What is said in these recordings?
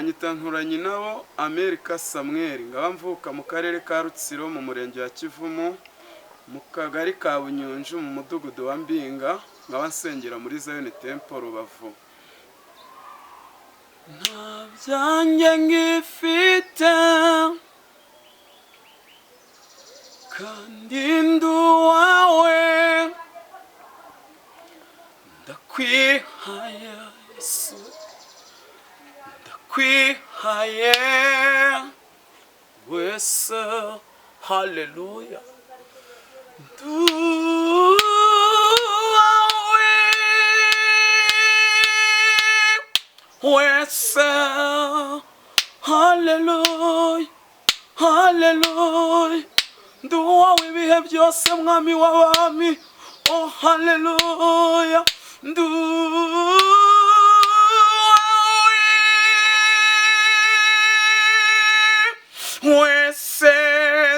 banyita Nturanye nabo Amerika Samuel, ngaba mvuka mu karere ka Rutsiro mu murenge wa Kivumu mu kagari ka Bunyunju mu mudugudu wa Mbinga, ngaba nsengera muri Zion Temple Rubavu. Nta byanjye ngifite kandi ndi uwawe, ndakwihaye Yesu, ndakwihaye wese. Haleluya. Ndi uwawe wese. Haleluya, haleluya. Ndi uwawe ibihe byose mwami w'abami. Oh haleluya. Ndi uwawe wese.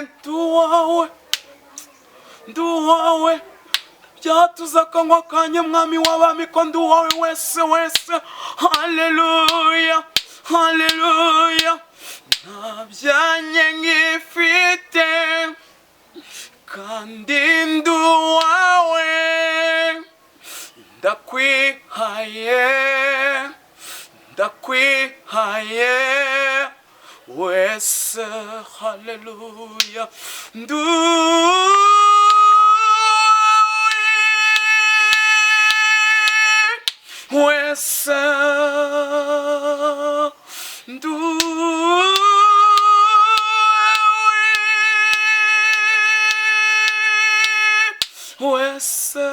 Ndi uwawe, ndi uwawe. Byatuza akanywa kanjye mwami w'abami ko ndi uwawe wese wese. Haleluya, haleluya. Nta byanjye ngifite kandi ndi uwawe, ndakwihaye, ndakwihaye wese. Haleluya. Ndi uwawe wese. Ndi uwawe wese.